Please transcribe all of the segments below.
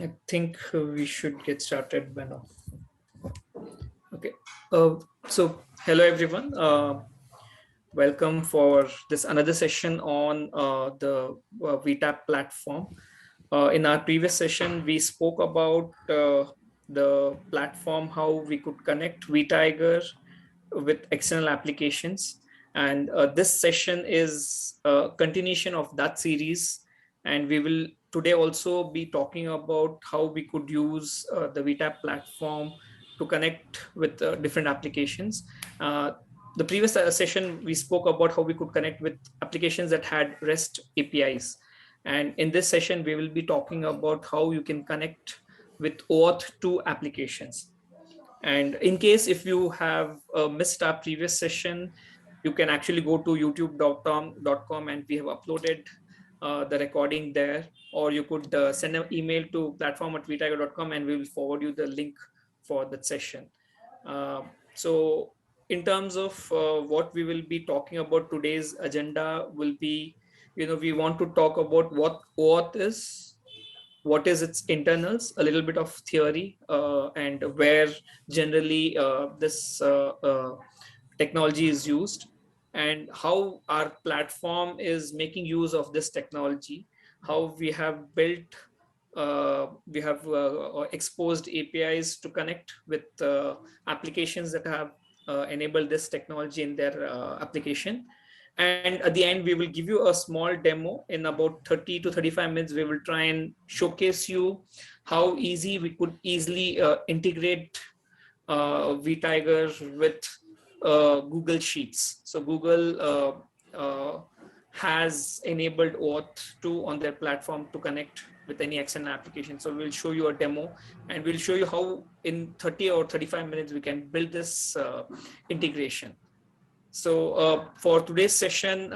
I think we should get started by now. Okay. So hello everyone. Welcome for this another session on the VTAP platform. In our previous session, we spoke about the platform, how we could connect Vtiger with external applications, and this session is a continuation of that series. And we will today also be talking about how we could use the VTAP platform to connect with different applications. Uh, the previous session we spoke about how we could connect with applications that had REST APIs, and in this session we will be talking about how you can connect with OAuth2 applications. And in case if you have missed our previous session, you can actually go to youtube.com and we have uploaded the recording there, or you could send an email to platform@vtiger.com and we will forward you the link for that session. So in terms of what we will be talking about, today's agenda will be, we want to talk about what OAuth is, what is its internals, a little bit of theory, and where generally this technology is used, and how our platform is making use of this technology, how we have built, we have exposed APIs to connect with applications that have enabled this technology in their application. And at the end, we will give you a small demo. In about 30 to 35 minutes, we will try and showcase you how easy we could easily integrate Vtiger with Google Sheets. So Google has enabled OAuth2 on their platform to connect with any external application. So we'll show you a demo and we'll show you how in 30 or 35 minutes we can build this integration. So for today's session,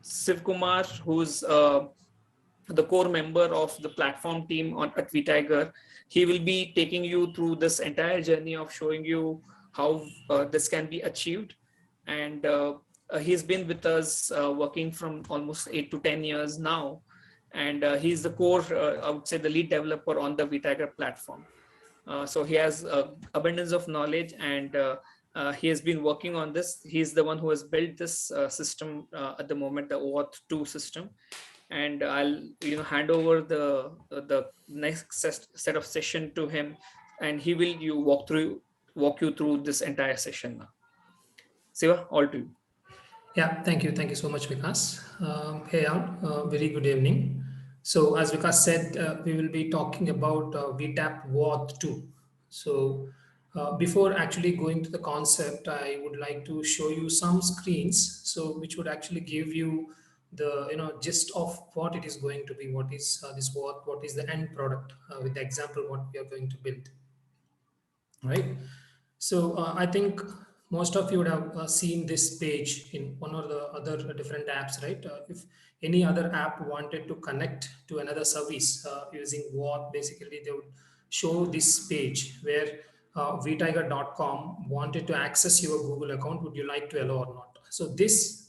Siv Kumar, who's the core member of the platform team at Vtiger, he will be taking you through this entire journey of showing you how this can be achieved. And he's been with us working from almost 8 to 10 years now. And he's the core, I would say, the lead developer on the Vtiger platform. So he has abundance of knowledge, and he has been working on this. He's the one who has built this system at the moment, the OAuth2 system. And I'll hand over the next set of session to him, and he will walk you through this entire session now. Siva, all to you. Yeah, thank you so much, Vikas. Hey, all, very good evening. So, as Vikas said, we will be talking about VTAP OAuth2. So, before actually going to the concept, I would like to show you some screens, so which would actually give you the gist of what it is going to be, what is this what is the end product with the example what we are going to build, right? So I think most of you would have seen this page in one or the other different apps, right? If any other app wanted to connect to another service using what, basically they would show this page where vtiger.com wanted to access your Google account. Would you like to allow or not? So this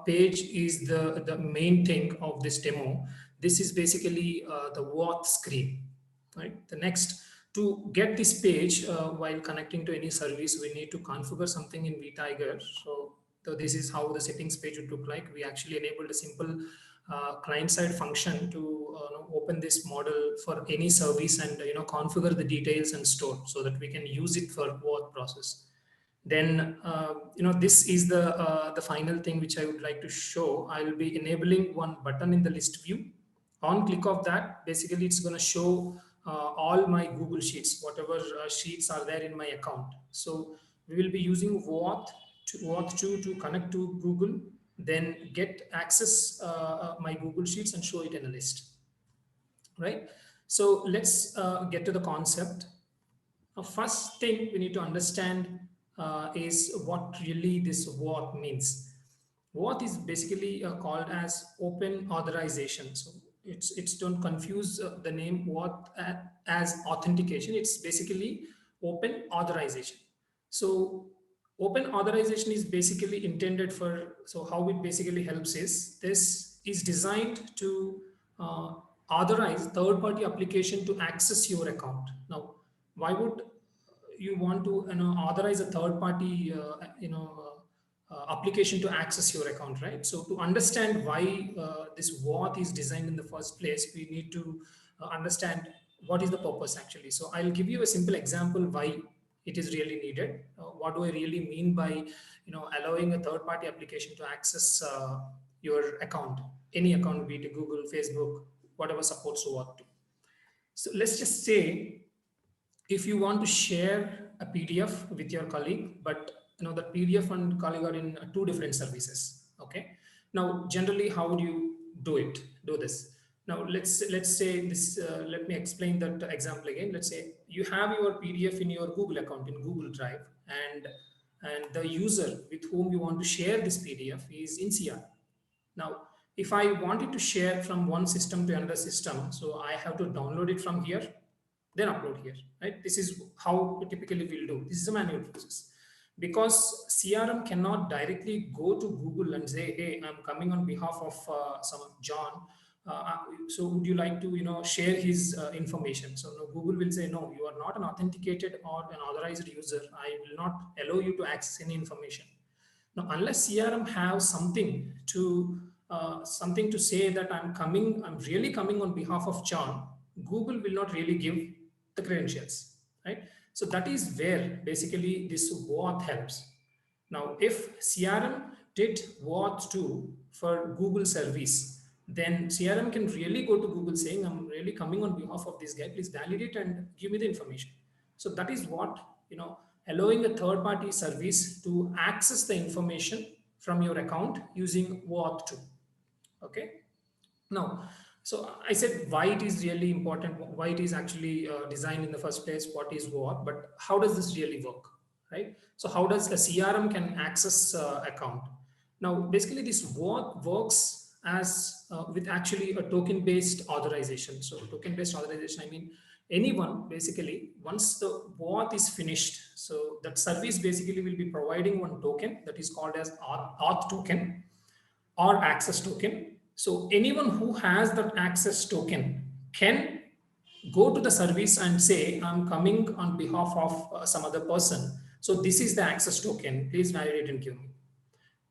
page is the main thing of this demo. This is basically the OAuth screen, right? The next, to get this page while connecting to any service, we need to configure something in Vtiger. So this is how the settings page would look like. We actually enabled a simple client-side function to open this model for any service and configure the details and store so that we can use it for OAuth process. Then this is the final thing which I would like to show. I will be enabling one button in the list view. On click of that, basically it's going to show all my Google Sheets, whatever sheets are there in my account. So we will be using OAuth2 to connect to Google, then get access my Google Sheets and show it in a list, right? So let's get to the concept. First thing we need to understand is what really this OAuth means. OAuth is basically called as open authorization. So it's don't confuse the name OAuth as authentication. It's basically open authorization. So open authorization is basically intended for, so how it basically helps is, this is designed to authorize third-party application to access your account. Now, why would you want to authorize a third-party application to access your account, right? So to understand why this WAUth is designed in the first place, we need to understand what is the purpose actually. So I'll give you a simple example why it is really needed. What do I really mean by allowing a third-party application to access your account, any account, be it Google, Facebook, whatever supports OAuth2. So let's just say if you want to share a PDF with your colleague, but that PDF and colleague are in two different services. Okay. Now, generally, how would you do this? Now, let's say this. Let me explain that example again. Let's say you have your PDF in your Google account in Google Drive, and the user with whom you want to share this PDF is in CR. Now, if I wanted to share from one system to another system, so I have to download it from here, then upload here, right? This is how we typically will do. This is a manual process. Because CRM cannot directly go to Google and say, hey, I'm coming on behalf of some John. So would you like to, share his information? So no, Google will say, no, you are not an authenticated or an authorized user. I will not allow you to access any information. Now, unless CRM have something to say that I'm really coming on behalf of John, Google will not really give the credentials, right? So that is where basically this WAUth helps. Now, if CRM did WAUth2 for Google service, then CRM can really go to Google saying, I'm really coming on behalf of this guy, please validate and give me the information. So that is what, allowing a third party service to access the information from your account using WAUth2. Okay. Now, so I said why it is really important, why it is actually designed in the first place, what is WAUth, but how does this really work, right? So how does a CRM can access account? Now, basically this WAUth works as with actually a token-based authorization. So token-based authorization, I mean, anyone basically, once the WAUth is finished, so that service basically will be providing one token that is called as auth token or access token. So anyone who has that access token can go to the service and say, I'm coming on behalf of some other person. So this is the access token. Please validate and give me.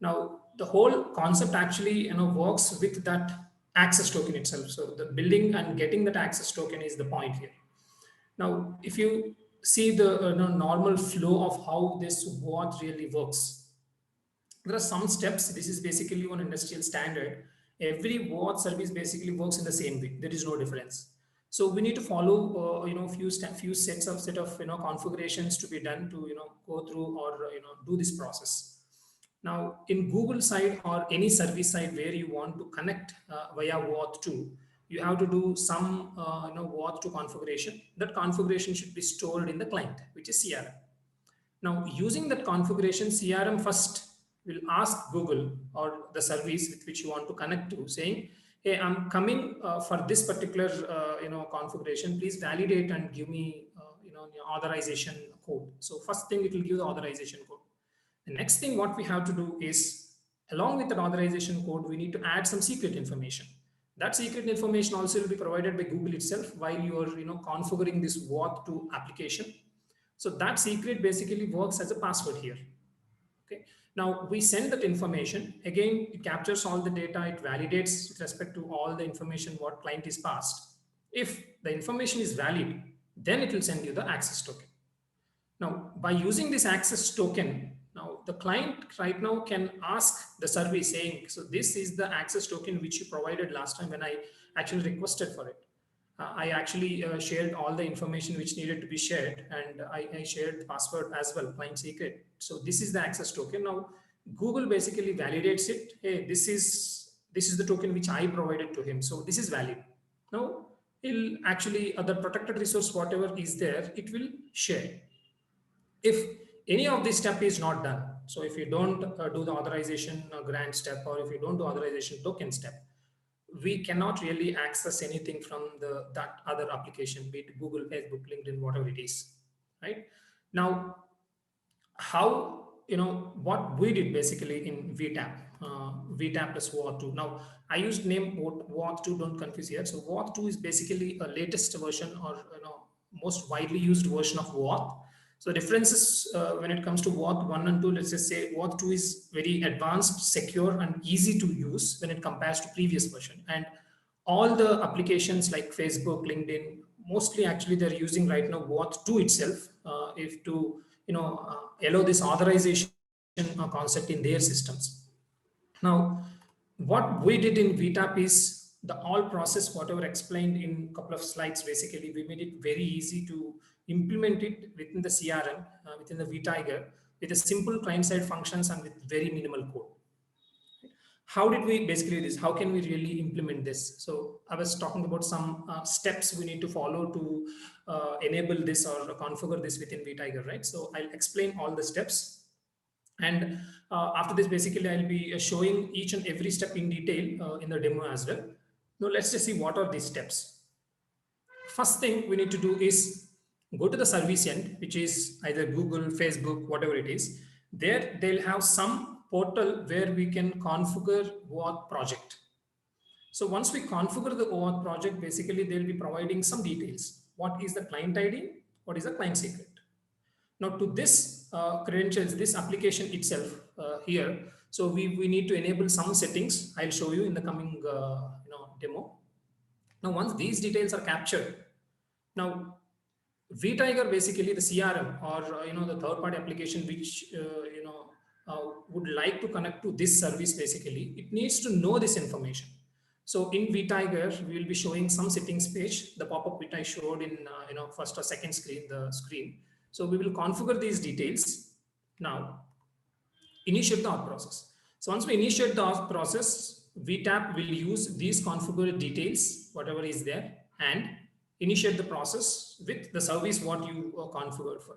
Now, the whole concept actually works with that access token itself. So the building and getting that access token is the point here. Now, if you see the normal flow of how this WAUth really works, there are some steps. This is basically one industrial standard. Every WAUth service basically works in the same way. There is no difference. So we need to follow few sets of configurations to be done to go through or do this process. Now, in Google side or any service side where you want to connect via WAUth2, you have to do some WAUth2 configuration. That configuration should be stored in the client, which is CRM. Now, using that configuration, CRM first will ask Google or the service with which you want to connect to, saying, "Hey, I'm coming for this particular configuration. Please validate and give me your authorization code." So first thing, it will give the authorization code. The next thing what we have to do is, along with that authorization code, we need to add some secret information. That secret information also will be provided by Google itself while you are configuring this WAUth2 application. So that secret basically works as a password here. Okay. Now we send that information. Again, it captures all the data. It validates with respect to all the information what client is passed. If the information is valid, then it will send you the access token. Now, by using this access token, now the client right now can ask the service saying, so this is the access token which you provided last time when I actually requested for it. I actually shared all the information which needed to be shared, and I shared the password as well, client secret. So this is the access token. Now Google basically validates it. Hey, this is the token which I provided to him. So this is valid. Now it'll actually the protected resource, whatever is there, it will share. If any of this step is not done, so if you don't do the authorization grant step, or if you don't do authorization token step, we cannot really access anything from that other application, be it Google, Facebook, LinkedIn, whatever it is, right? Now, how what we did basically in VTAP, VTAP plus OAuth2. Now, I used name OAuth2, don't confuse here. So OAuth2 is basically a latest version, or most widely used version of OAuth. So differences when it comes to OAuth 1 and 2, let's just say OAuth 2 is very advanced, secure, and easy to use when it compares to previous version. And all the applications like Facebook, LinkedIn, mostly actually they're using right now OAuth 2 itself, if to allow this authorization concept in their systems. Now, what we did in VTAP is the all process, whatever explained in a couple of slides, basically, we made it very easy to implement it within the CRM, within the Vtiger, with a simple client-side functions and with very minimal code. How did we basically do this? How can we really implement this? So I was talking about some steps we need to follow to enable this or configure this within Vtiger, right? So I'll explain all the steps. And after this, basically, I'll be showing each and every step in detail in the demo as well. Now, let's just see what are these steps. First thing we need to do is go to the service end, which is either Google, Facebook, whatever it is. There, they'll have some portal where we can configure OAuth project. So once we configure the OAuth project, basically, they'll be providing some details. What is the client ID? What is the client secret? Now to this credentials, this application itself here, so we need to enable some settings. I'll show you in the coming demo. Now once these details are captured, now Vtiger basically the CRM or the third-party application which would like to connect to this service, basically it needs to know this information. So in Vtiger, we will be showing some settings page, the pop-up which I showed in first or second screen, the screen. So we will configure these details. Now, initiate the auth process. So once we initiate the auth process, VTAP will use these configured details, whatever is there, and initiate the process with the service what you configured for.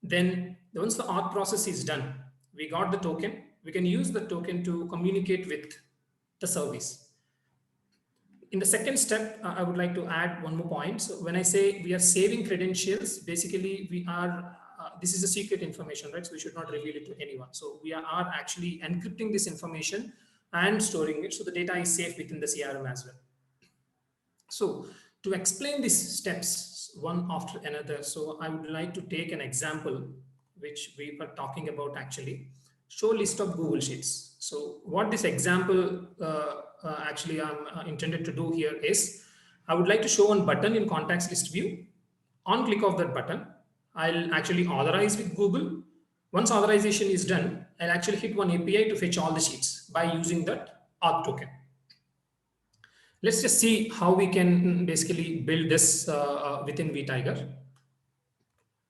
Then once the auth process is done, we got the token. We can use the token to communicate with the service. In the second step, I would like to add one more point. So when I say we are saving credentials, basically we are, this is a secret information, right? So we should not reveal it to anyone. So we are actually encrypting this information and storing it. So the data is safe within the CRM as well. So to explain these steps one after another, so I would like to take an example, which we were talking about actually. Show list of Google Sheets. So what this example actually I'm intended to do here is, I would like to show one button in contacts list view. On click of that button, I'll actually authorize with Google. Once authorization is done, I'll actually hit one API to fetch all the sheets by using that auth token. Let's just see how we can basically build this within Vtiger.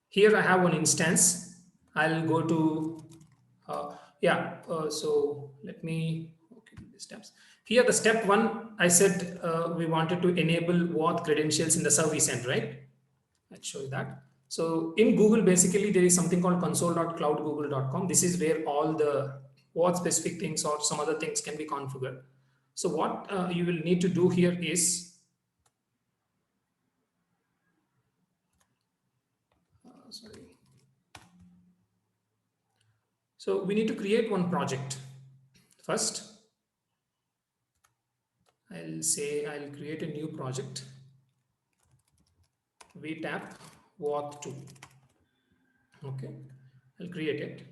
Here I have one instance. I'll go to so let me the steps. Here the step one, I said we wanted to enable OAuth credentials in the service end, right? Let's show you that. So in Google, basically there is something called console.cloudgoogle.com. This is where all the OAuth specific things or some other things can be configured. So what you will need to do here is, so we need to create one project. First, I'll say I'll create a new project, VTAP OAuth2. Okay, I'll create it.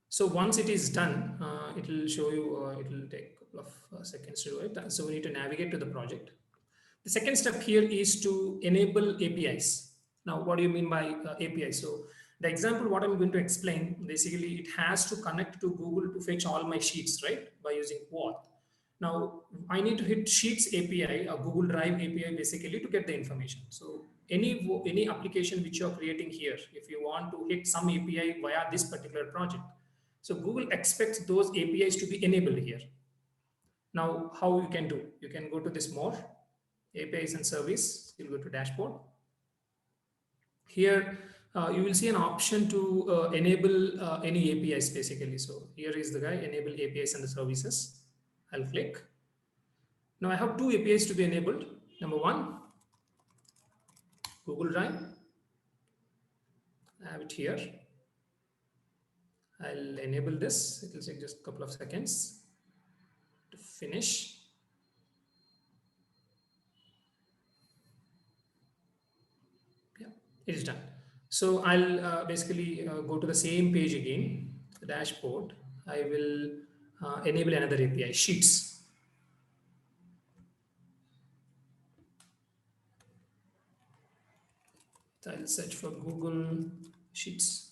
So once it is done, it will show you, it will take a couple of seconds to do it. So we need to navigate to the project. The second step here is to enable APIs. Now, what do you mean by API? So the example, what I'm going to explain, basically it has to connect to Google to fetch all my sheets, right? By using OAuth. Now I need to hit Sheets API, a Google Drive API, basically to get the information. So any application which you're creating here, if you want to hit some API via this particular project, so Google expects those APIs to be enabled here. Now, how you can do? You can go to this more, APIs and service. You'll go to dashboard. Here, you will see an option to enable any APIs basically. So here is the guy, enable APIs and the services. I'll click. Now I have two APIs to be enabled. Number one, Google Drive. I have it here. I'll enable this. It will take just a couple of seconds to finish. Yeah, it is done. So I'll basically go to the same page again, the dashboard. I will enable another API, Sheets. So I'll search for Google Sheets.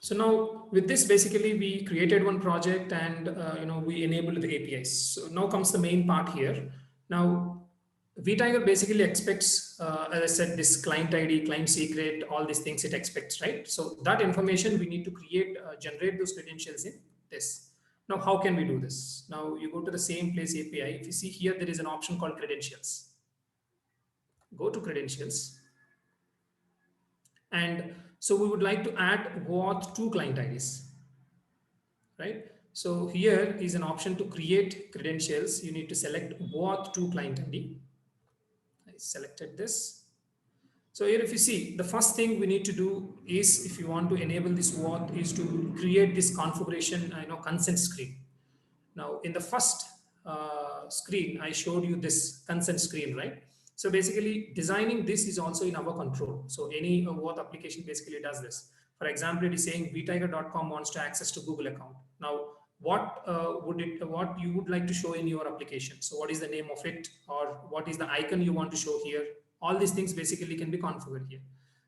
So now with this, basically we created one project and we enabled the APIs. So now comes the main part here. Now Vtiger basically expects, as I said, this client ID, client secret, all these things it expects, right? So that information we need to create, generate those credentials in this. Now, how can we do this? Now you go to the same place API. If you see here, there is an option called credentials. Go to credentials. And so we would like to add OAuth2 client IDs, right? So here is an option to create credentials. You need to select OAuth2 client ID. I selected this. So here, if you see, the first thing we need to do is, if you want to enable this OAuth, is to create this configuration, consent screen. Now, in the first screen, I showed you this consent screen, right? So basically, designing this is also in our control. So any OAuth application basically does this. For example, it is saying vtiger.com wants to access to Google account. Now, what you would like to show in your application? So what is the name of it, or what is the icon you want to show here? All these things basically can be configured here.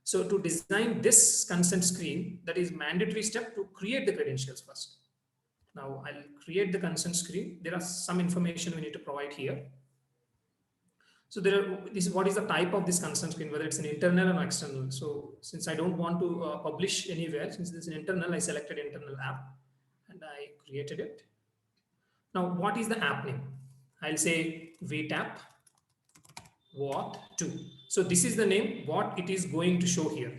So to design this consent screen, that is mandatory step to create the credentials first. Now I'll create the consent screen. There are some information we need to provide here. So this is what is the type of this consent screen, whether it's an internal or external. So since I don't want to publish anywhere, since this is an internal, I selected internal app and I created it. Now, what is the app name? I'll say VTAP OAuth2. So this is the name, what it is going to show here.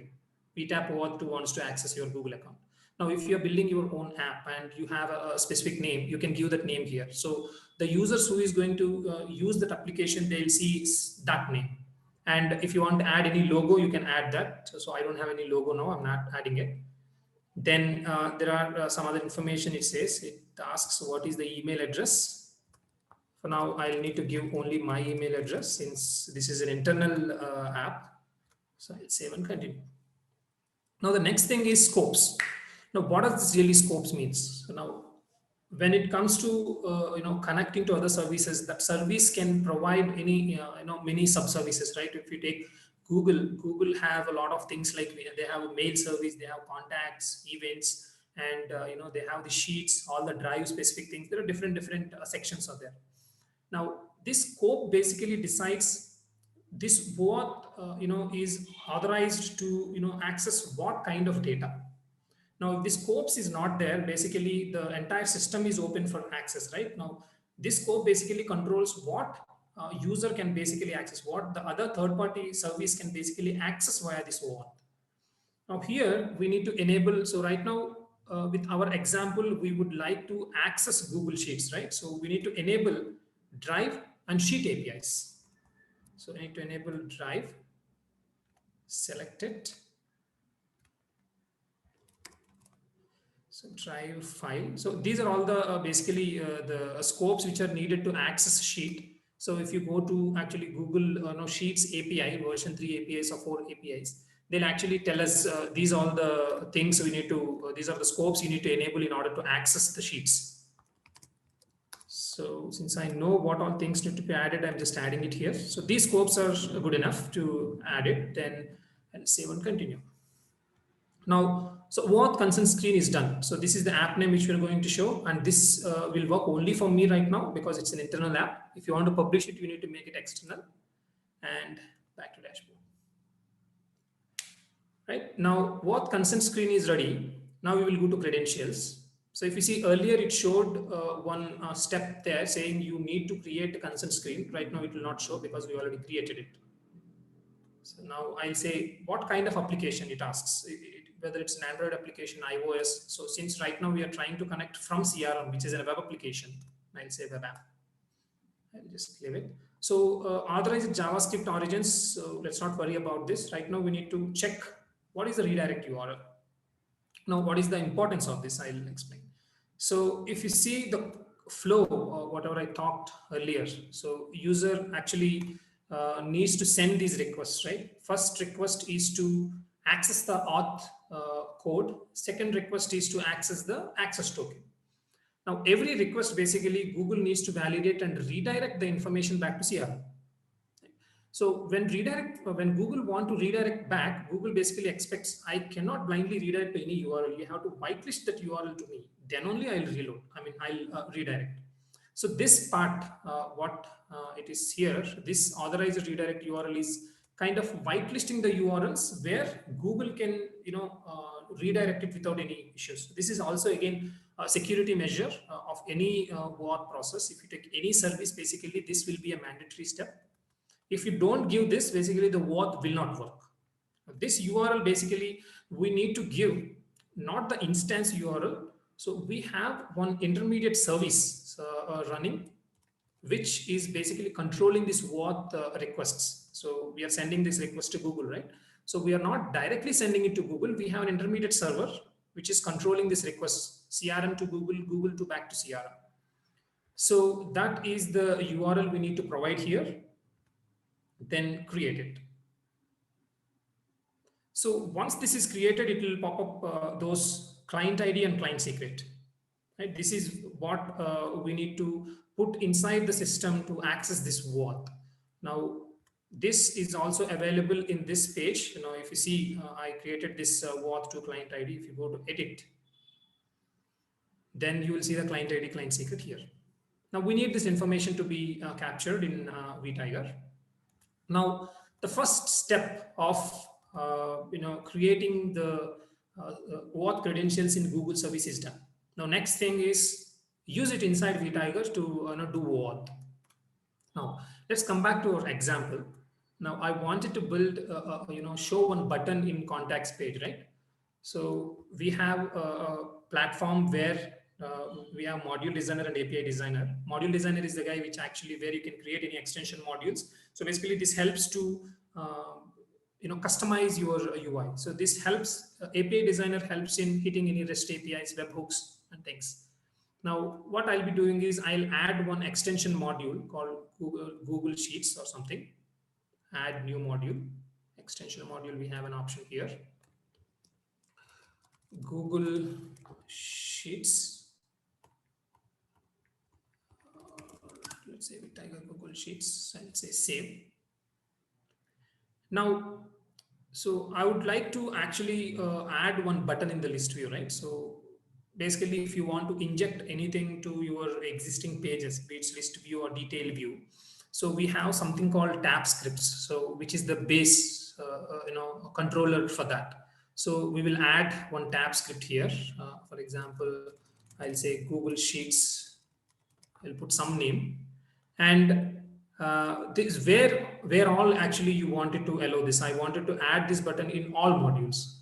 VTAP OAuth2 wants to access your Google account. Now, if you're building your own app and you have a specific name, you can give that name here. So the users who is going to use that application, they'll see that name. And if you want to add any logo, you can add that. So I don't have any logo now, I'm not adding it. Then there are some other information it says. It asks what is the email address. For now, I'll need to give only my email address since this is an internal app. So I'll save and continue. Now the next thing is scopes. Now what does this really scopes means? So now when it comes to connecting to other services, that service can provide any many sub services, right? If you take Google have a lot of things like they have a mail service, they have contacts, events, and they have the sheets, all the drive specific things. There are different sections of there. Now this scope basically decides this what is authorized to access what kind of data. Now if the scopes is not there, basically the entire system is open for access, right? Now this scope basically controls what user can basically access, what the other third party service can basically access via this OAuth. Now here we need to enable, so right now with our example, we would like to access Google Sheets, right? So we need to enable Drive and Sheet APIs. So I need to enable Drive, select it. So Drive file. So these are all the basically the scopes which are needed to access Sheet. So if you go to actually Google Sheets API, version 3 APIs or 4 APIs, they'll actually tell us these are all the things we need to, these are the scopes you need to enable in order to access the sheets. So since I know what all things need to be added, I'm just adding it here. So these scopes are good enough to add it. Then I'll save and continue. Now, so OAuth consent screen is done. So this is the app name which we're going to show, and this will work only for me right now because it's an internal app. If you want to publish it, you need to make it external. And back to dashboard. Right now, OAuth consent screen is ready. Now we will go to credentials. So if you see earlier, it showed one step there saying you need to create a consent screen. Right now, it will not show because we already created it. So now I'll say what kind of application it asks, whether it's an Android application, iOS. So since right now we are trying to connect from CRM, which is a web application, I'll say web app. I'll just leave it. So authorized JavaScript origins, so let's not worry about this. Right now we need to check what is the redirect URL. Now, what is the importance of this? I'll explain. So if you see the flow, or whatever I talked earlier, so user actually needs to send these requests, right? First request is to access the auth code. Second request is to access the access token. Now, every request basically Google needs to validate and redirect the information back to CRM. So when Google want to redirect back, Google basically expects I cannot blindly redirect to any URL. You have to whitelist that URL to me. Then only I'll reload. I'll redirect. So this part, what it is here, this authorized redirect URL is kind of whitelisting the URLs where Google can, redirect it without any issues. This is also again a security measure of any OAuth process. If you take any service, basically this will be a mandatory step. If you don't give this, basically the OAuth will not work. This URL basically we need to give, not the instance URL. So we have one intermediate service running, which is basically controlling this OAuth requests. So we are sending this request to Google, right? So we are not directly sending it to Google. We have an intermediate server which is controlling this request, CRM to Google, Google to back to CRM. So that is the URL we need to provide here, then create it. So once this is created, it will pop up those client ID and client secret. Right? This is what we need to put inside the system to access this OAuth. Now, this is also available in this page. If you see, I created this OAuth2 client ID. If you go to edit, then you will see the client ID, client secret here. Now, we need this information to be captured in Vtiger. Now, the first step of creating the OAuth credentials in Google service is done. Now, next thing is use it inside Vtiger to do OAuth. Now, let's come back to our example. Now, I wanted to build, show one button in contacts page, right? So we have a platform where we have module designer and API designer. Module designer is the guy which actually where you can create any extension modules. So basically this helps to customize your UI. So this helps, API designer helps in hitting any REST APIs, webhooks and things. Now, what I'll be doing is I'll add one extension module called Google Sheets or something. Add new module, extension module. We have an option here. Google Sheets. Let's say Vtiger Google Sheets and say save. Now, so I would like to actually add one button in the list view, right? So basically, if you want to inject anything to your existing pages, be it list view or detail view, so we have something called tab scripts, so which is the base, controller for that. So we will add one tab script here. For example, I'll say Google Sheets. I'll put some name, and this is where all actually you wanted to allow this. I wanted to add this button in all modules.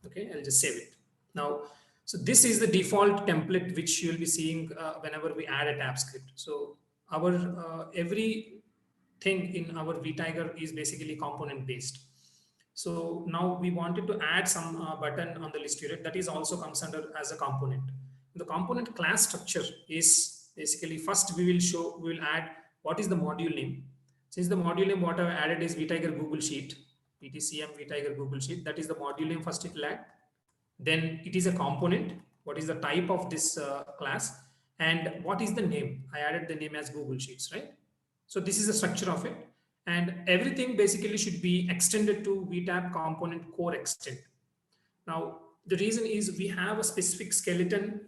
Okay, I'll just save it now. So this is the default template which you'll be seeing whenever we add a tab script. So our everything in our Vtiger is basically component based. So now we wanted to add some button on the list view that is also comes under as a component. The component class structure is basically first we will add what is the module name. Since the module name what I've added is Vtiger Google Sheet, PTCM Vtiger Google Sheet. That is the module name first it will add. Then it is a component. What is the type of this class? And what is the name? I added the name as Google Sheets, right? So this is the structure of it. And everything basically should be extended to VTAP component core extent. Now, the reason is we have a specific skeleton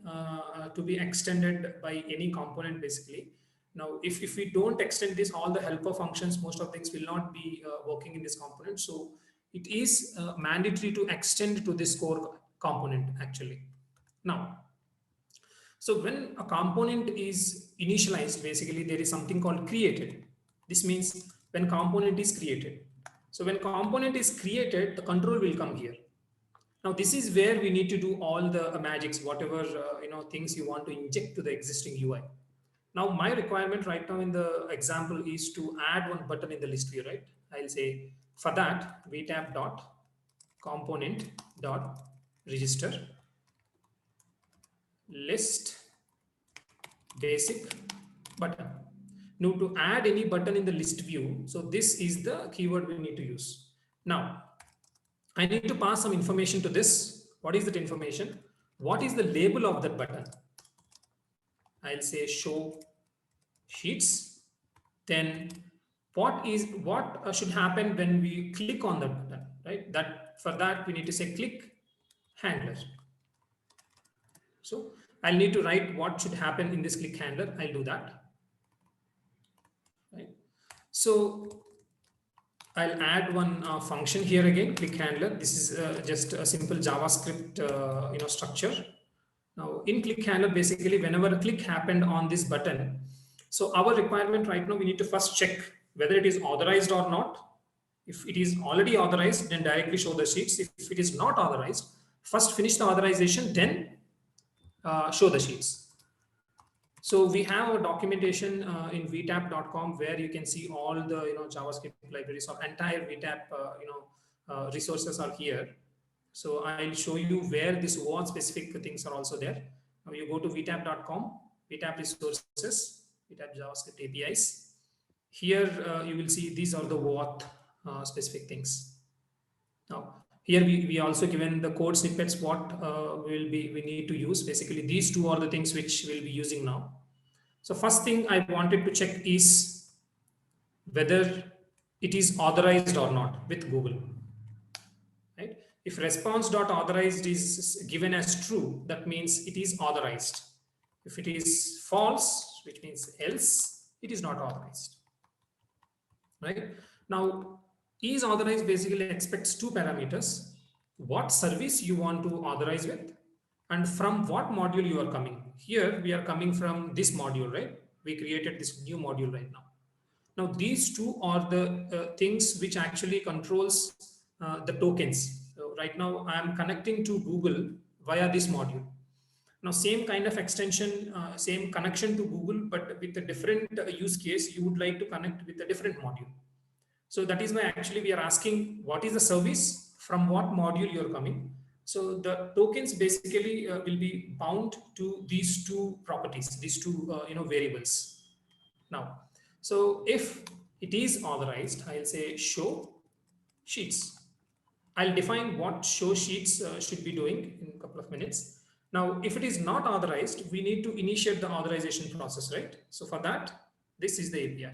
to be extended by any component basically. Now, if we don't extend this, all the helper functions, most of things will not be working in this component. So it is mandatory to extend to this core component actually. Now, so when a component is initialized, basically there is something called created. This means when component is created. So when component is created, the control will come here. Now this is where we need to do all the magics, whatever things you want to inject to the existing UI. Now my requirement right now in the example is to add one button in the list view, right? I'll say for that VTAP dot component dot register list basic button. Now to add any button in the list view, so this is the keyword we need to use. Now I need to pass some information to this. What is that information? What is the label of that button? I'll say show sheets. Then what should happen when we click on that button, right? That for that we need to say click handler. So I'll need to write what should happen in this click handler. I'll do that. Right. So I'll add one function here again, click handler. This is just a simple JavaScript structure. Now in click handler, basically whenever a click happened on this button, so our requirement right now, we need to first check whether it is authorized or not. If it is already authorized, then directly show the sheets. If it is not authorized, first finish the authorization, then show the sheets. So we have a documentation in vtap.com where you can see all the JavaScript libraries or entire VTAP resources are here. So I'll show you where this OAuth specific things are also there. Now you go to vtap.com, VTAP resources, VTAP JavaScript APIs. Here you will see these are the OAuth specific things. Now here we also given the code snippets what we need to use. Basically these two are the things which we'll be using now. So first thing I wanted to check is whether it is authorized or not with Google. Right? If response.authorized is given as true, that means it is authorized. If it is false, which means else, it is not authorized. Right? Now, is authorized basically expects two parameters. What service you want to authorize with and from what module you are coming. Here we are coming from this module, right? We created this new module right now. Now these two are the things which actually controls the tokens. So right now I am connecting to Google via this module. Now same kind of extension, same connection to Google, but with a different use case, you would like to connect with a different module. So that is why actually we are asking what is the service, from what module you are coming. So the tokens basically will be bound to these two properties, these two variables. Now, so if it is authorized, I'll say show sheets. I'll define what show sheets should be doing in a couple of minutes. Now, if it is not authorized, we need to initiate the authorization process, right? So for that, this is the API.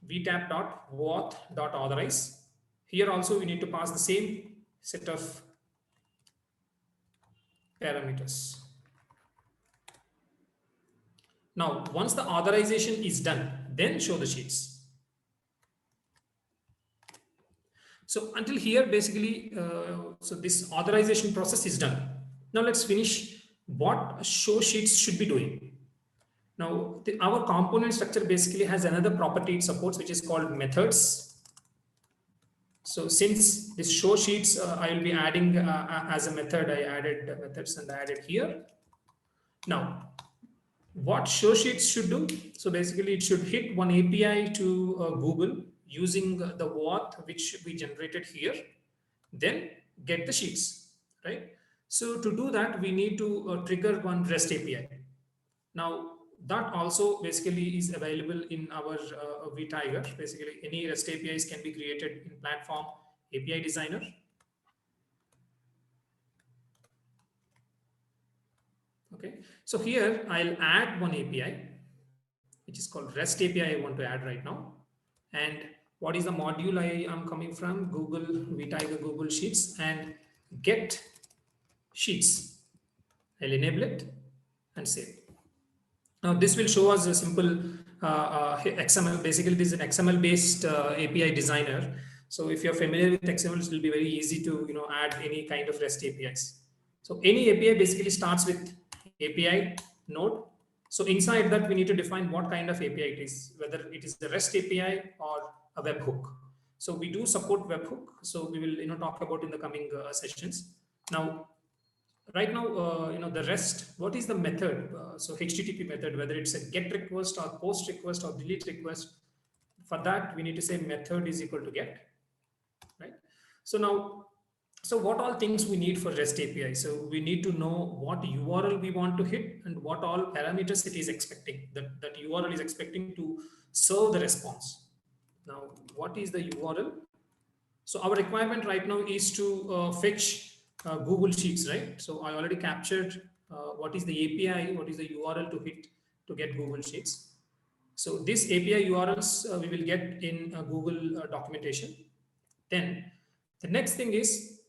vtap.auth.authorize. Here also we need to pass the same set of parameters. Now, once the authorization is done, then show the sheets. So until here, basically, so this authorization process is done. Now let's finish what show sheets should be doing. Now, our component structure basically has another property it supports, which is called methods. So since this show sheets, I will be adding as a method, I added methods and I added here. Now, what show sheets should do? So basically it should hit one API to Google using the OAuth which we generated here, then get the sheets, right? So to do that, we need to trigger one REST API. Now that also basically is available in our Vtiger. Basically any REST APIs can be created in platform API designer. Okay, so here I'll add one API, which is called REST API I want to add right now. And what is the module I am coming from? Google Vtiger Google Sheets and get sheets. I'll enable it and save. Now this will show us a simple XML. Basically, this is an XML based API designer. So if you're familiar with XML, it will be very easy to add any kind of REST APIs. So any API basically starts with API node. So inside that, we need to define what kind of API it is, whether it is the REST API or a webhook. So we do support webhook. So we will talk about in the coming sessions. Now, right now, the REST, what is the method? So HTTP method, whether it's a GET request or POST request or delete request, for that we need to say method is equal to GET, right? So now, so what all things we need for REST API? So we need to know what URL we want to hit and what all parameters it is expecting, that URL is expecting to serve the response. Now, what is the URL? So our requirement right now is to fetch Google Sheets, right? So I already captured what is the API, what is the URL to hit to get Google Sheets. So this API URLs we will get in Google documentation. Then the next thing is,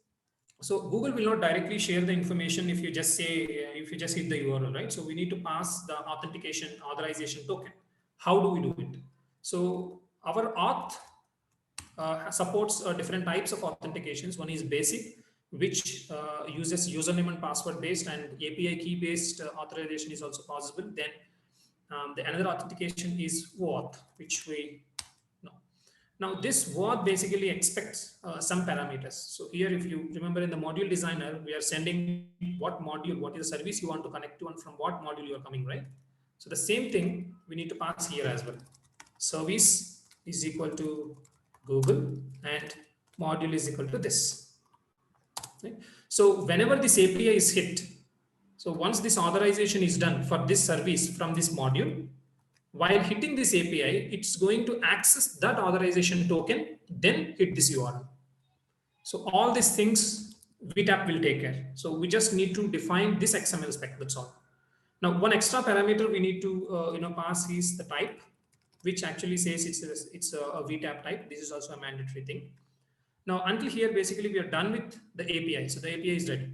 so Google will not directly share the information if you just say, if you just hit the URL, right? So we need to pass the authentication authorization token. How do we do it? So our auth supports different types of authentications. One is basic, which uses username and password based, and API key based authorization is also possible. Then the another authentication is OAuth, which we know. Now this OAuth basically expects some parameters. So here, if you remember in the module designer, we are sending what module, what is the service you want to connect to, and from what module you are coming, right? So the same thing we need to pass here as well. Service is equal to Google and module is equal to this. Right? So whenever this API is hit, so once this authorization is done for this service from this module, while hitting this API, it's going to access that authorization token, then hit this URL. So all these things VTAP will take care. So we just need to define this XML spec. That's all. Now, one extra parameter we need to pass is the type, which actually says it's a VTAP type. This is also a mandatory thing. Now, until here, basically we are done with the API. So the API is ready.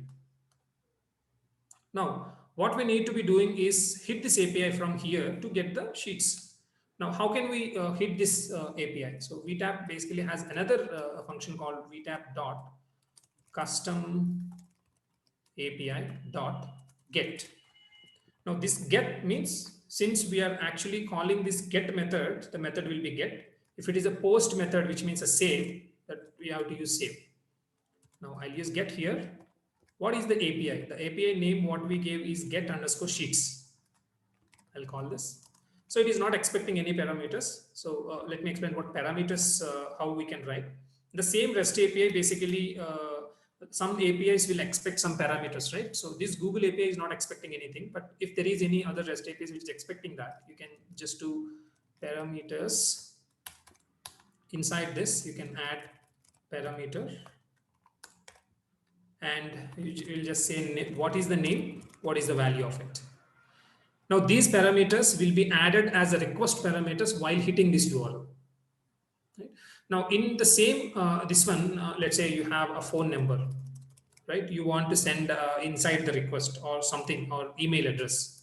Now, what we need to be doing is hit this API from here to get the sheets. Now, how can we hit this API? So VTAP basically has another function called VTAP dot custom API dot get. Now this get means, since we are actually calling this get method, the method will be get. If it is a post method, which means a save, that we have to use save. Now I'll use get here. What is the API? The API name what we gave is get underscore sheets. I'll call this. So it is not expecting any parameters. So let me explain what parameters, how we can write. The same REST API basically, some APIs will expect some parameters, right? So this Google API is not expecting anything, but if there is any other REST APIs which is expecting that, you can just do parameters. Inside this, you can add parameter, and you will just say what is the name, what is the value of it. Now these parameters will be added as a request parameters while hitting this URL. Right? Now in the same, this one, let's say you have a phone number, right? You want to send inside the request or something, or email address.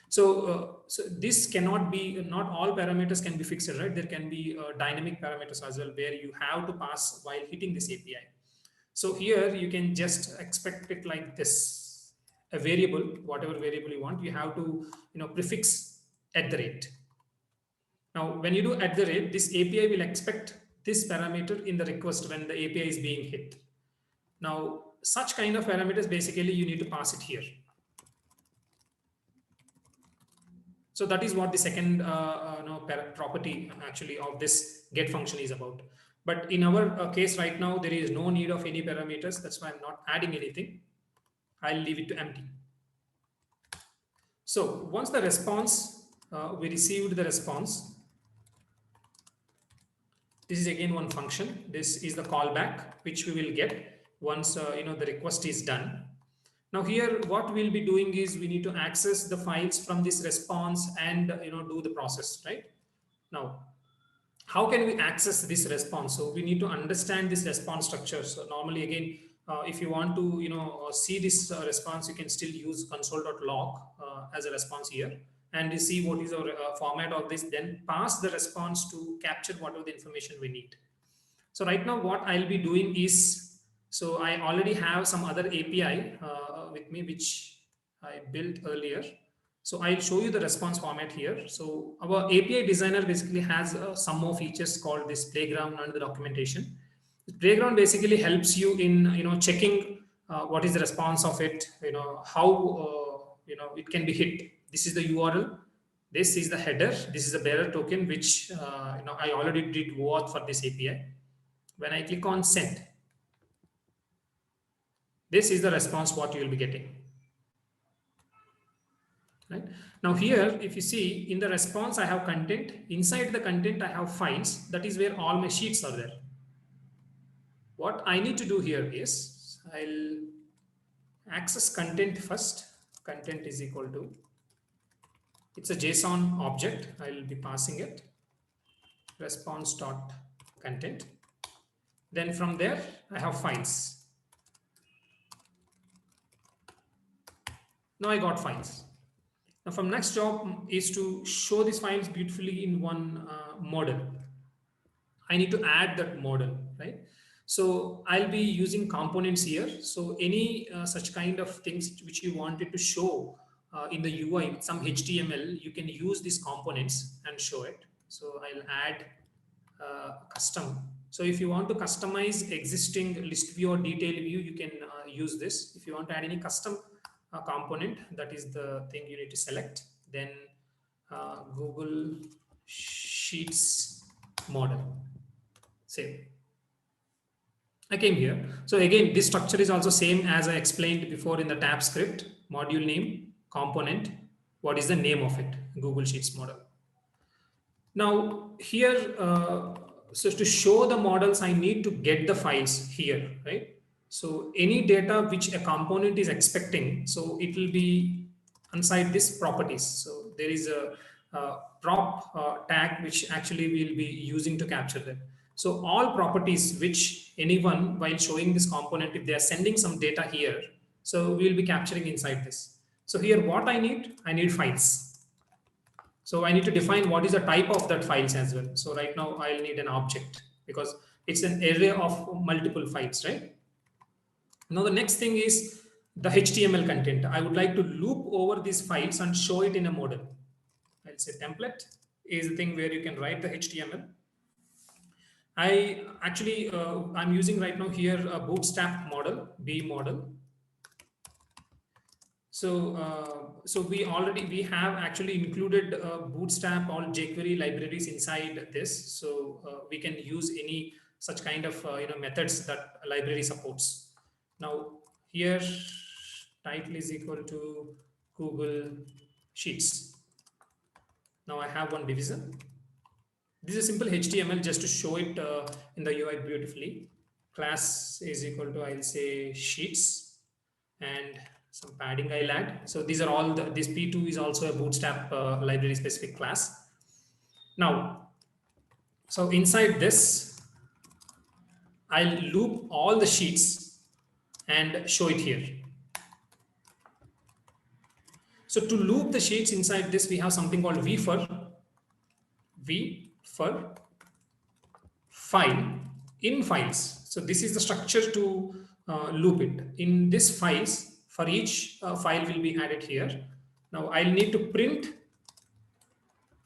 So this cannot be, not all parameters can be fixed, right? There can be dynamic parameters as well, where you have to pass while hitting this API. So here you can just expect it like this, a variable, whatever variable you want, you have to prefix at the rate. Now when you do at the rate, this API will expect this parameter in the request when the API is being hit. Now such kind of parameters basically you need to pass it here. So that is what the second property actually of this get function is about. But in our case right now, there is no need of any parameters. That's why I'm not adding anything. I'll leave it to empty. So once the response, we received the response. This is again one function. This is the callback, which we will get once the request is done. Now here, what we'll be doing is we need to access the files from this response and do the process, right? Now, how can we access this response? So we need to understand this response structure. So normally, again, if you want to see this response, you can still use console.log as a response here, and you see what is our format of this. Then pass the response to capture whatever the information we need. So right now, what I'll be doing is, so I already have some other API with me, which I built earlier. So I'll show you the response format here. So our API designer basically has some more features called this playground and the documentation. Playground basically helps you in checking what is the response of it, how it can be hit. This is the URL, this is the header, this is the bearer token, which I already did OAuth for this API. When I click on send, this is the response what you will be getting. Right now, here if you see in the response, I have content. Inside the content I have files. That is where all my sheets are there. What I need to do here is I'll access content first. Content is equal to, it's a JSON object. I'll be passing it response dot content. Then from there I have files. Now I got files. Now from next job is to show these files beautifully in one model. I need to add that model, right? So I'll be using components here. So any such kind of things which you wanted to show in the UI, some HTML, you can use these components and show it. So I'll add custom. So if you want to customize existing list view or detail view, you can use this. If you want to add any custom component, that is the thing you need to select. Then Google Sheets model. Save. I came here. So again, this structure is also same as I explained before in the tab script. Module name, component, what is the name of it? Google Sheets model. Now here, so to show the models, I need to get the files here, right? So any data which a component is expecting, so it will be inside this properties. So there is a prop tag which actually we'll be using to capture that. So all properties which anyone while showing this component, if they are sending some data here, so we'll be capturing inside this. So here what I need files. So I need to define what is the type of that files as well. So right now I'll need an object because it's an array of multiple files, right? Now the next thing is the HTML content. I would like to loop over these files and show it in a model. I'll say template is the thing where you can write the HTML. I actually, I'm using right now here a bootstrap model, B model. So we have actually included bootstrap all jQuery libraries inside this. So we can use any such kind of methods that a library supports. Now here title is equal to Google Sheets. Now I have one division. This is a simple HTML just to show it in the UI beautifully. Class is equal to, I'll say sheets, and some padding I'll add. So these are all this P2 is also a bootstrap library specific class. Now, so inside this, I'll loop all the sheets and show it here. So to loop the sheets inside this, we have something called V for file in files. So this is the structure to loop it. In this files, for each file will be added here. Now I'll need to print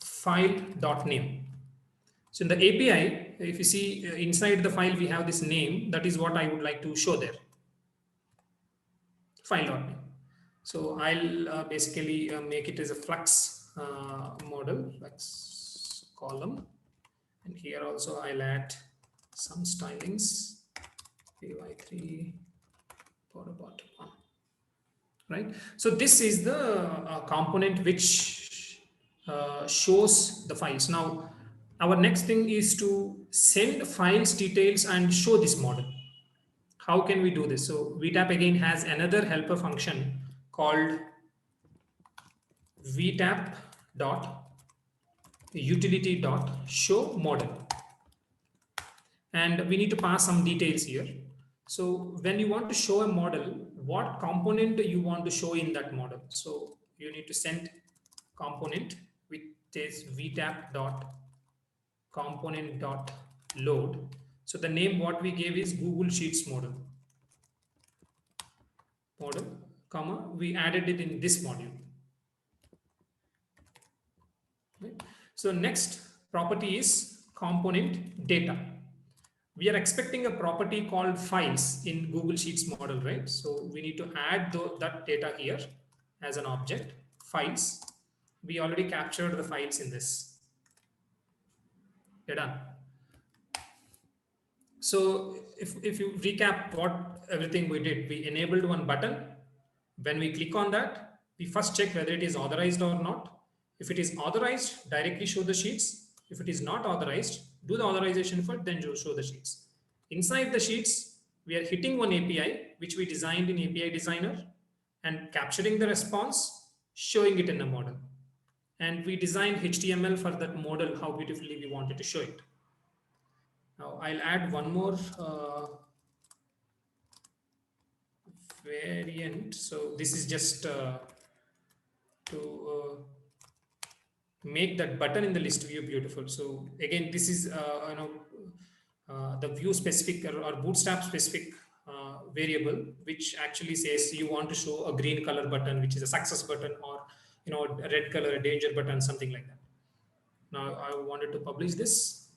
file.name. So in the API, if you see inside the file, we have this name. That is what I would like to show there. File.name. So I'll basically make it as a flux model, flux column. And here also I'll add some stylings, py3 for about 1. Right. So this is the component which shows the files. Now, our next thing is to send files details and show this model. How can we do this? So VTAP again has another helper function called VTAP utility show model, and we need to pass some details here. So when you want to show a model, what component you want to show in that model? So you need to send component which is VTAP component load. So the name what we gave is Google Sheets model, comma, we added it in this module. Right? So next property is component data. we are expecting a property called files in Google Sheets model, right? So we need to add that data here as an object, files. We already captured the files in this. We're done. So if you recap what everything we did, we enabled one button. When we click on that, we first check whether it is authorized or not. If it is authorized, directly show the sheets. If it is not authorized, do the authorization first, then show the sheets. Inside the sheets, we are hitting one API, which we designed in API Designer, and capturing the response, showing it in a model. And we designed HTML for that model, how beautifully we wanted to show it. Now I'll add one more variant. So this is just to make that button in the list view beautiful. So again, this is the view specific or bootstrap specific variable, which actually says you want to show a green color button, which is a success button, or a red color, a danger button, something like that. Now I wanted to publish this.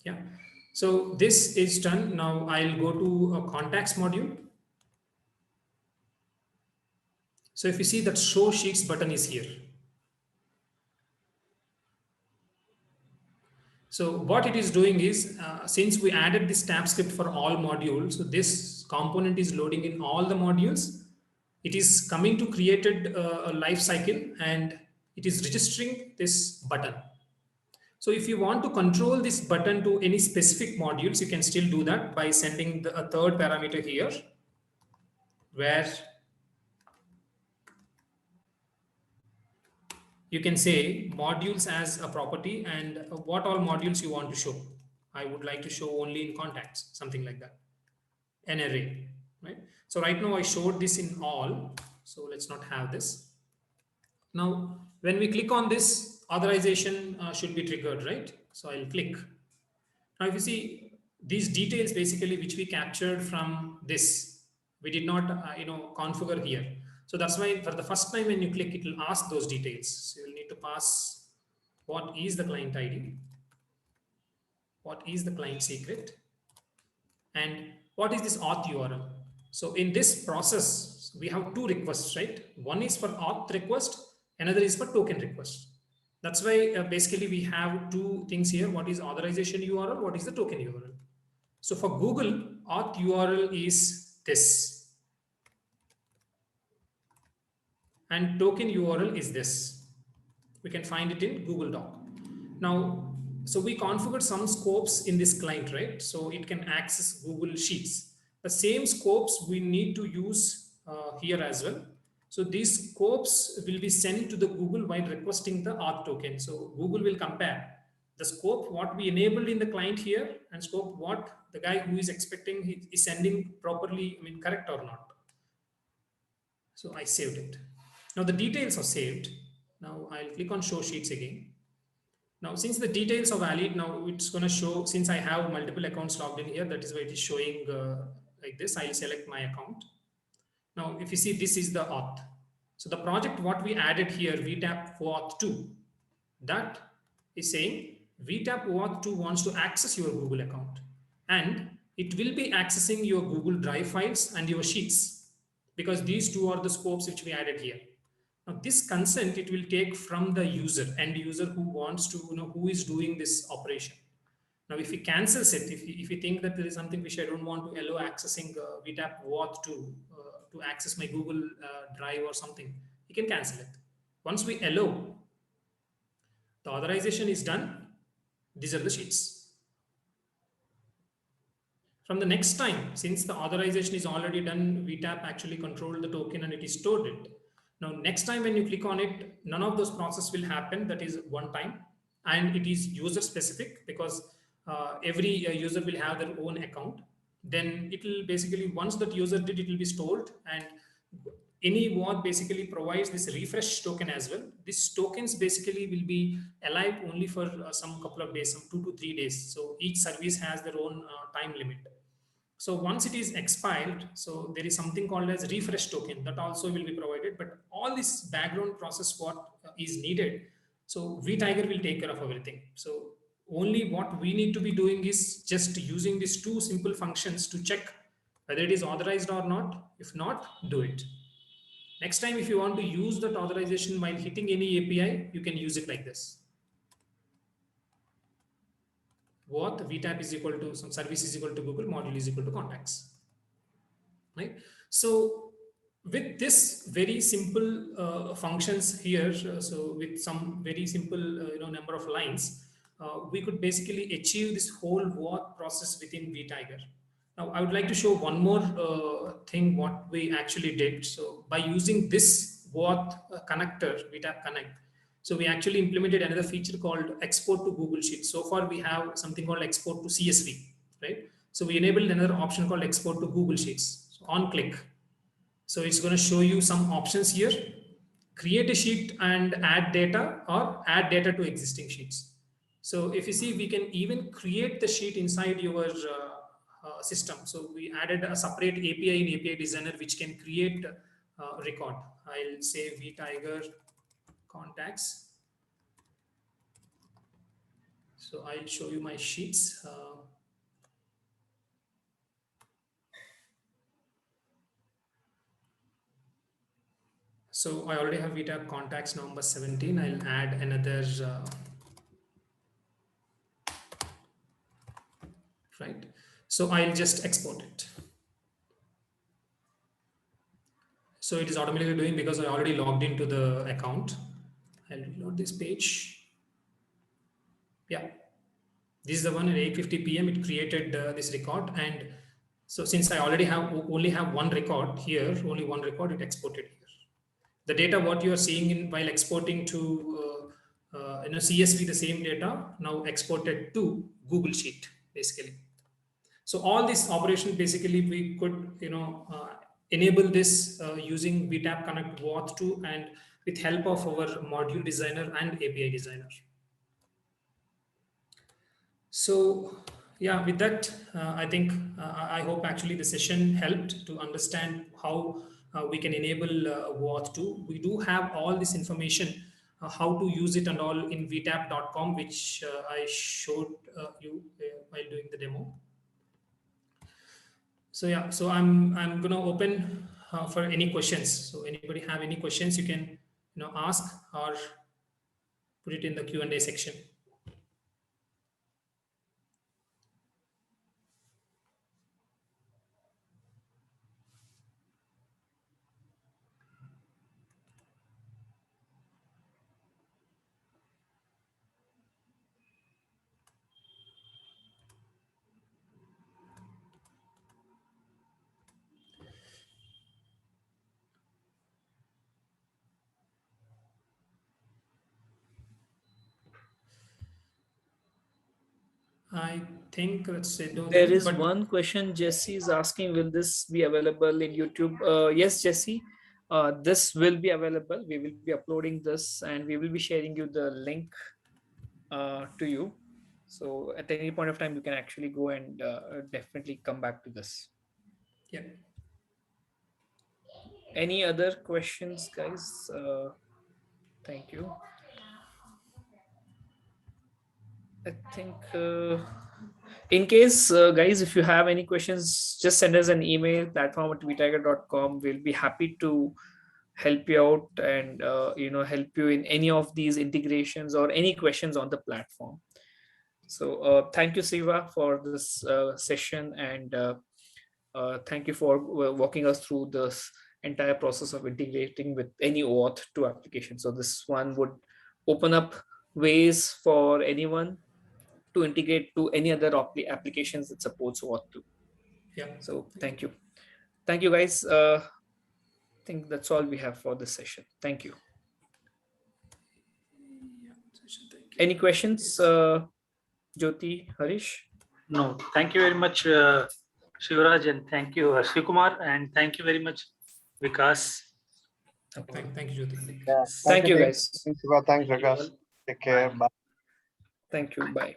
Yeah. So this is done. Now I'll go to a contacts module. So if you see that show sheets button is here. So what it is doing is, since we added this tab script for all modules, so this component is loading in all the modules. It is coming to created a life cycle, and it is registering this button. So if you want to control this button to any specific modules, you can still do that by sending a third parameter here, where you can say modules as a property and what all modules you want to show. I would like to show only in contacts, something like that, an array, right? So right now I showed this in all, so let's not have this. Now when we click on this, authorization should be triggered, right? So I'll click. Now if you see these details basically which we captured from this, we did not configure here. So that's why for the first time when you click, it will ask those details. So you'll need to pass what is the client ID, what is the client secret, and what is this auth URL. So in this process, we have two requests, right? One is for auth request, another is for token request. That's why basically we have two things here. What is authorization URL? What is the token URL? So for Google, auth URL is this, and token URL is this. We can find it in Google Doc. Now, so we configured some scopes in this client, right? So it can access Google Sheets. The same scopes we need to use here as well. So these scopes will be sent to the Google while requesting the auth token. So Google will compare the scope what we enabled in the client here and scope what the guy who is expecting is sending properly, correct or not. So I saved it. Now the details are saved. Now I'll click on show sheets again. Now, since the details are valid, now it's going to show, since I have multiple accounts logged in here, that is why it is showing like this. I'll select my account. Now, if you see, this is the auth. So the project, what we added here, VTAP OAuth2, that is saying VTAP OAuth2 wants to access your Google account, and it will be accessing your Google Drive files and your sheets, because these two are the scopes which we added here. Now, this consent it will take from the user, end user who wants to, who is doing this operation. Now, if he cancels it, if you think that there is something which I don't want to allow accessing VTAP OAuth to access my Google Drive or something, he can cancel it. Once we allow, the authorization is done. These are the sheets. From the next time, since the authorization is already done, VTAP actually controlled the token and it is stored it. Now, next time when you click on it, none of those processes will happen. That is one time. And it is user specific, because every user will have their own account. Then it will basically, once that user did, it will be stored. And any OAuth basically provides this refresh token as well. These tokens basically will be alive only for some couple of days, some 2 to 3 days. So each service has their own time limit. So once it is expired, so there is something called as refresh token that also will be provided. But all this background process, what is needed, So Vtiger will take care of everything. So only what we need to be doing is just using these two simple functions to check whether it is authorized or not. If not, do it. Next time, if you want to use that authorization while hitting any API, you can use it like this. What VTAP is equal to some service is equal to Google, module is equal to contacts. Right? So with this very simple functions here, so with some very simple number of lines, we could basically achieve this whole OAuth process within Vtiger. Now I would like to show one more thing what we actually did. So by using this OAuth connector, VTAP Connect, so we actually implemented another feature called export to Google Sheets. So far we have something called export to CSV, right? So we enabled another option called export to Google Sheets. So on click, so it's going to show you some options here. Create a sheet and add data, or add data to existing sheets. So if you see, we can even create the sheet inside your system. So we added a separate API in API Designer which can create record. I'll say Vtiger contacts. So I'll show you my sheets. So I already have VTAP contacts November 17. I'll add another, right? So I'll just export it. So it is automatically doing because I already logged into the account. I'll reload this page. Yeah, this is the one at 8:50 p.m. It created this record, and so since I already only have one record here, only one record, it exported here. The data what you are seeing in while exporting to CSV, the same data now exported to Google Sheet basically. So all this operation basically we could enable this using VTAP Connect OAuth2 and with help of our module designer and API designer. So yeah, with that, I think I hope actually the session helped to understand how we can enable OAuth2. We do have all this information, how to use it and all in vtap.com, which I showed you while doing the demo. So yeah, so I'm gonna open for any questions. So anybody have any questions, you can ask or put it in the Q&A section. I think let's say there is one question Jesse is asking, will this be available in YouTube? Yes, Jesse, this will be available. We will be uploading this and we will be sharing you the link to you. So at any point of time, you can actually go and definitely come back to this. Yeah. Any other questions, guys? Thank you. I think in case, guys, if you have any questions, just send us an email, platform@vtiger.com. We'll be happy to help you out and help you in any of these integrations or any questions on the platform. So thank you, Siva, for this session, and thank you for walking us through this entire process of integrating with any OAuth 2 application. So this one would open up ways for anyone to integrate to any other applications that supports OAuth 2. Yeah. So thank you. Thank you, guys. I think that's all we have for this session. Thank you. Any questions, Jyoti, Harish? No, thank you very much, Shivraj, and thank you, Shikumar, and thank you very much, Vikas. Okay. Thank you, Jyoti. Yeah, thank you, guys. Thanks, Vikas. Take care. Bye. Thank you. Bye.